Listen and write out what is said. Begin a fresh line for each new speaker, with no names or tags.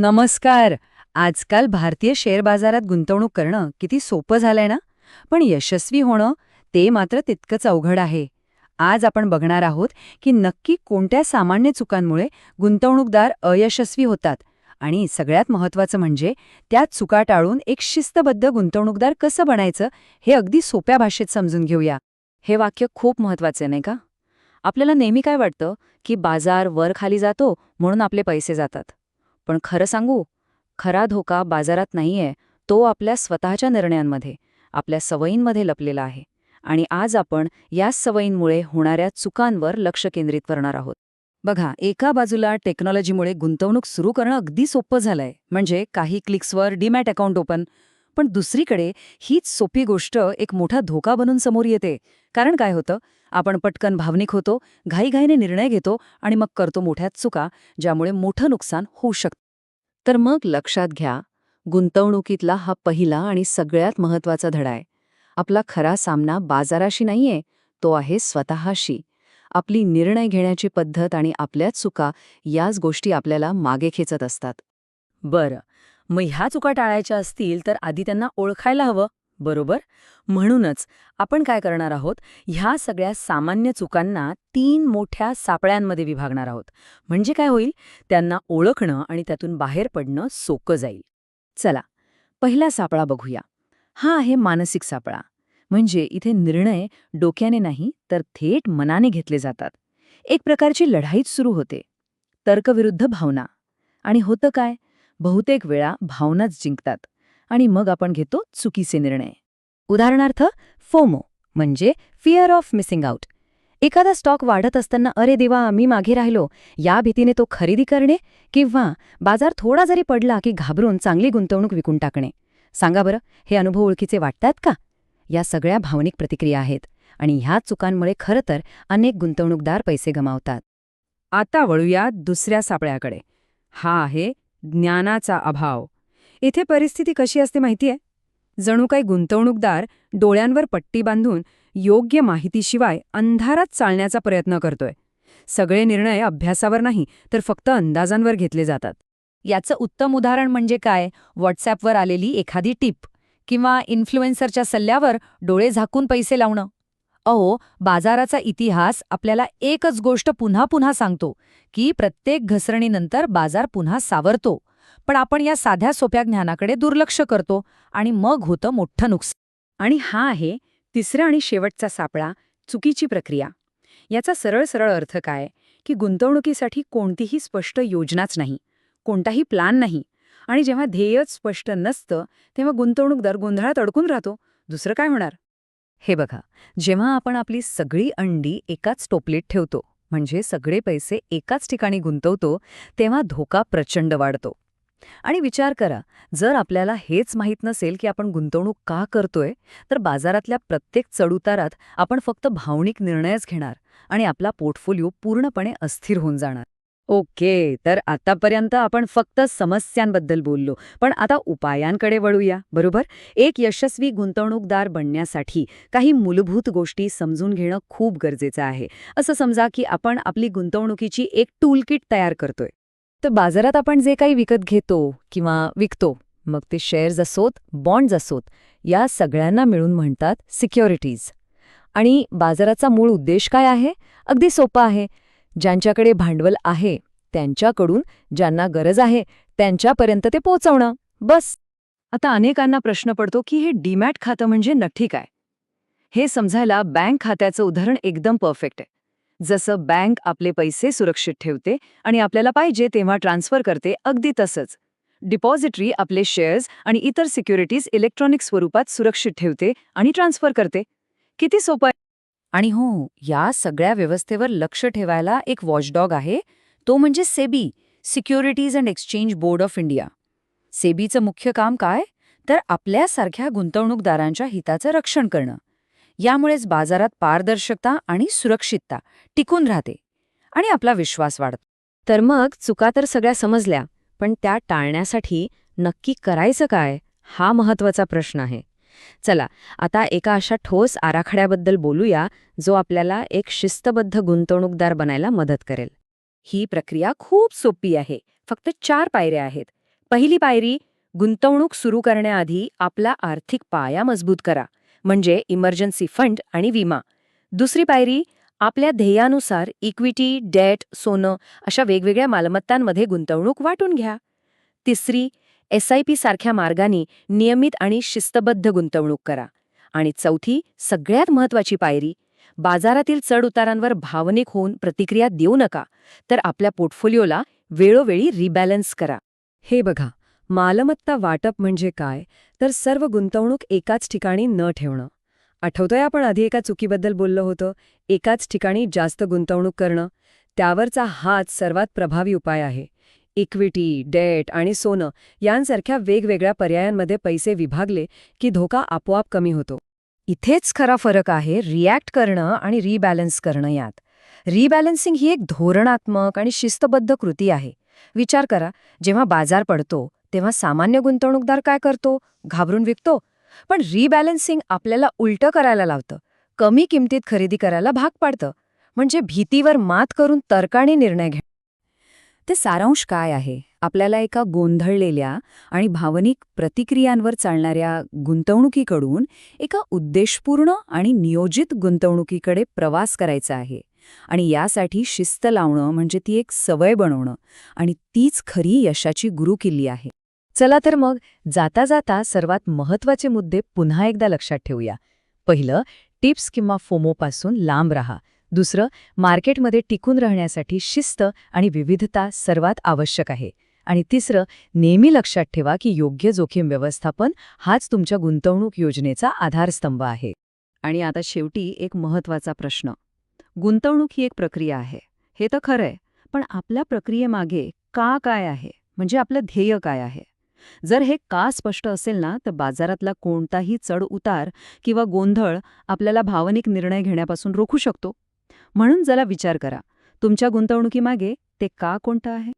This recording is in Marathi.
नमस्कार. आजकाल भारतीय शेअर बाजारात गुंतवणूक करणं किती सोपं झालंय ना? पण यशस्वी होणं ते मात्र तितकंच अवघड आहे. आज आपण बघणार आहोत की नक्की कोणत्या सामान्य चुकांमुळे गुंतवणूकदार अयशस्वी होतात आणि सगळ्यात महत्त्वाचं म्हणजे त्या चुका टाळून एक शिस्तबद्ध गुंतवणूकदार कसं बनायचं हे अगदी सोप्या भाषेत समजून घेऊया.
हे वाक्य खूप महत्वाचे नाही का? आपल्याला नेहमी काय वाटतं की बाजार वर खाली जातो म्हणून आपले पैसे जातात. पण खरं सांगू, खरा धोका बाजारात नाहीये, तो आपल्या स्वतःच्या निर्णयांमध्ये, आपल्या सवयींमध्ये लपलेला आहे. आणि आज आपण याच सवयींमुळे होणाऱ्या चुकांवर लक्ष केंद्रित करणार आहोत.
बघा, एका बाजूला टेक्नॉलॉजीमुळे गुंतवणूक सुरू करणं अगदी सोपं झालंय, म्हणजे काही क्लिक्सवर डीमॅट अकाउंट ओपन. पण दुसरीकडे हीच सोपी गोष्ट एक मोठा धोका बनून समोर येते. कारण काय होतं, आपण पटकन भावनिक होतो, घाईघाईने निर्णय घेतो आणि मग करतो मोठ्या चुका, ज्यामुळे मोठं नुकसान होऊ शकतं.
तर मग लक्षात घ्या, गुंतवणुकीतला हा पहिला आणि सगळ्यात महत्वाचा धडा आहे. आपला खरा सामना बाजाराशी नाहीये, तो आहे स्वतःशी. आपली निर्णय घेण्याची पद्धत आणि आपल्याच चुका, याच गोष्टी आपल्याला मागे खेचत असतात.
बरं, मग ह्या चुका टाळायच्या असतील तर आधी त्यांना ओळखायला हवं, बरोबर? म्हणूनच आपण काय करणार आहोत, ह्या सगळ्या सामान्य चुकांना 3 मोठ्या सापळ्यांमध्ये विभागणार आहोत. म्हणजे काय होईल, त्यांना ओळखणं आणि त्यातून बाहेर पडणं सोपं जाईल. चला, पहिला सापळा बघूया. हा आहे मानसिक सापळा. म्हणजे इथे निर्णय डोक्याने नाही तर थेट मनाने घेतले जातात. एक प्रकारची लढाईच सुरू होते. तर्कविरुद्ध भावना. आणि होतं काय, बहुतेक वेळा भावनाच जिंकतात आणि मग आपण घेतो चुकीचे निर्णय. उदाहरणार्थ, फोमो म्हणजे फिअर ऑफ मिसिंग आउट. एखादा स्टॉक वाढत असताना अरे देवा मी मागे राहिलो, या भीतीने तो खरेदी करणे, किंवा बाजार थोडा जरी पडला की घाबरून चांगली गुंतवणूक विकून टाकणे. सांगा बरं, हे अनुभव ओळखीचे वाटतात का? या सगळ्या भावनिक प्रतिक्रिया आहेत आणि ह्या चुकांमुळे खरं तर अनेक गुंतवणूकदार पैसे गमावतात. आता वळूया दुसऱ्या सापळ्याकडे. हा आहे ज्ञानाचा अभाव. इथे परिस्थिती कशी असते माहितीये? जणू काही गुंतवणूकदार डोळ्यांवर पट्टी बांधून योग्य माहितीशिवाय अंधारात चालण्याचा प्रयत्न करतोय. सगळे निर्णय अभ्यासावर नाही तर फक्त अंदाजांवर घेतले जातात. याचं उत्तम उदाहरण म्हणजे काय, व्हॉट्सॲपवर आलेली एखादी टिप किंवा इन्फ्लुएन्सरच्या सल्ल्यावर डोळे झाकून पैसे लावणं. अहो, बाजाराचा इतिहास आपल्याला एकच गोष्ट पुन्हा पुन्हा सांगतो की प्रत्येक घसरणीनंतर बाजार पुन्हा सावरतो. पण आपण या साध्या सोप्या ज्ञानाकडे दुर्लक्ष करतो आणि मग होतं मोठं नुकसान. आणि हा आहे तिसरा आणि शेवटचा सापळा, चुकीची प्रक्रिया. याचा सरळ सरळ अर्थ काय की गुंतवणुकीसाठी कोणतीही स्पष्ट योजनाच नाही, कोणताही प्लान नाही. आणि जेव्हा ध्येयच स्पष्ट नसतं तेव्हा गुंतवणूकदार गोंधळात अडकून राहतो. दुसरं काय होणार? हे बघा, जेव्हा आपण आपली सगळी अंडी एकाच टोपलीत ठेवतो, म्हणजे सगळे पैसे एकाच ठिकाणी गुंतवतो, तेव्हा धोका प्रचंड वाढतो. आणि विचार करा, जर आपल्याला हेच माहीत नसेल की आपण गुंतवणूक का करतोय, तर बाजारातल्या प्रत्येक चढउतारात आपण फक्त भावनिक निर्णयच घेणार आणि आपला पोर्टफोलिओ पूर्णपणे अस्थिर होऊन जाणार. ओके, तर आतापर्यंत आपण फक्त समस्यांबद्दल बोललो, पण आता उपायांकडे वळूया, बरोबर? एक यशस्वी गुंतवणूकदार बनण्यासाठी काही मूलभूत गोष्टी समजून घेणं खूप गरजेचं आहे. असं समजा की आपण आपली गुंतवणुकीची एक टूलकिट तयार करतोय. तर बाजारात आपण जे काही विकत घेतो किंवा विकतो, मग ते शेअर्स असोत, बॉन्ड्स असोत, या सगळ्यांना मिळून म्हणतात सिक्युरिटीज. आणि बाजाराचा मूळ उद्देश काय आहे? अगदी सोपा आहे. ज्यांच्याकडे भांडवल आहे त्यांच्याकडून ज्यांना गरज आहे त्यांच्यापर्यंत ते पोहोचवणं, बस. आता अनेकांना प्रश्न पडतो की हे डीमॅट खातं म्हणजे नक्की काय? हे समजायला बँक खात्याचं उदाहरण एकदम परफेक्ट आहे. जसं बँक आपले पैसे सुरक्षित ठेवते आणि आपल्याला पाहिजे तेव्हा ट्रान्सफर करते, अगदी तसंच डिपॉझिटरी आपले शेअर्स आणि इतर सिक्युरिटीज इलेक्ट्रॉनिक स्वरूपात सुरक्षित ठेवते आणि ट्रान्सफर करते. किती सोपं आहे. आणि हो, या सगळ्या व्यवस्थेवर लक्ष ठेवायला एक वॉचडॉग आहे, तो म्हणजे SEBI, securities and exchange board of India. सेबीचं मुख्य काम काय, तर आपल्यासारख्या गुंतवणूकदारांच्या हिताचं रक्षण करणं. यामुळेच बाजारात पारदर्शकता आणि सुरक्षितता टिकून राहते आणि आपला विश्वास वाढतो. तर मग चुका तर सगळ्या समजल्या, पण त्या टाळण्यासाठी नक्की करायचं काय, हा महत्त्वाचा प्रश्न आहे. चला, आता एका अशा ठोस आराखड्याबद्दल बोलूया जो आपल्याला एक शिस्तबद्ध गुंतवणूकदार बनायला मदत करेल. ही प्रक्रिया खूप सोपी आहे. फक्त 4 पायऱ्या आहेत.
पहिली पायरी, गुंतवणूक सुरू करण्याआधी आपला आर्थिक पाया मजबूत करा, म्हणजे इमर्जन्सी फंड आणि विमा. दुसरी पायरी, आपल्या ध्येयानुसार इक्विटी, डेट, सोनं अशा वेगवेगळ्या मालमत्तांमध्ये गुंतवणूक वाटून घ्या. तिसरी, SIP सारख्या मार्गांनी नियमित आणि शिस्तबद्ध गुंतवणूक करा. आणि चौथी, सगळ्यात महत्त्वाची पायरी, बाजारातील चढउतारांवर भावनिक होऊन प्रतिक्रिया देऊ नका, तर आपल्या पोर्टफोलिओला वेळोवेळी रिबॅलन्स करा.
हे बघा, मालमत्ता वाटप म्हणजे काय, तर सर्व गुंतवणूक एकाच ठिकाणी न ठेवणं. आठवतोय आपण आधी एका चुकीबद्दल बोललो होतो, एकाच ठिकाणी जास्त गुंतवणूक करणं. त्यावरचा हाच सर्वात प्रभावी उपाय आहे. इक्विटी, डेट आणि सोनं यांसारख्या वेगवेगळ्या पर्यायांमध्ये पैसे विभागले की धोका आपोआप कमी होतो.
इथेच खरा फरक आहे रिॲक्ट करणं आणि रिबॅलन्स करणं यात. रिबॅलन्सिंग ही एक धोरणात्मक आणि शिस्तबद्ध कृती आहे. विचार करा, जेव्हा बाजार पडतो तेव्हा सामान्य गुंतवणूकदार काय करतो? घाबरून विकतो. पण रिबॅलन्सिंग आपल्याला उलटं करायला लावतं, कमी किमतीत खरेदी करायला भाग पाडतं. म्हणजे भीतीवर मात करून तर्काने निर्णय घ्या.
ते सारांश काय आहे? आपल्याला एका गोंधळलेल्या आणि भावनिक प्रतिक्रियांवर चालणाऱ्या गुंतवणुकीकडून एका उद्देशपूर्ण आणि नियोजित गुंतवणुकीकडे प्रवास करायचा आहे. आणि यासाठी शिस्त लावणं म्हणजे ती एक सवय बनवणं, आणि तीच खरी यशाची गुरुकिल्ली आहे.
चला तर मग जाता जाता सर्वात महत्त्वाचे मुद्दे पुन्हा एकदा लक्षात ठेवूया. पहिलं, टिप्स किंवा फोमोपासून लांब राहा. दुसरं, मार्केटमध्ये टिकून राहण्यासाठी शिस्त आणि विविधता सर्वात आवश्यक आहे. आणि तिसरं, नेहमी लक्षात ठेवा की योग्य जोखीम व्यवस्थापन हाच तुमच्या गुंतवणूक योजनेचा आधारस्तंभ आहे.
आणि आता शेवटी एक महत्त्वाचा प्रश्न. गुंतवणूक ही एक प्रक्रिया आहे, हे तर खरं आहे, पण आपल्या प्रक्रियेमागे काय आहे, म्हणजे आपलं ध्येय काय आहे? जर हे का स्पष्ट असेल ना, तर बाजारातला कोणताही चढ उतार किंवा गोंधळ आपल्याला भावनिक निर्णय घेण्यापासून रोखू शकतो. म्हणून जरा विचार करा, तुमच्या गुंतवणुकीमागे ते का कोणतं आहे.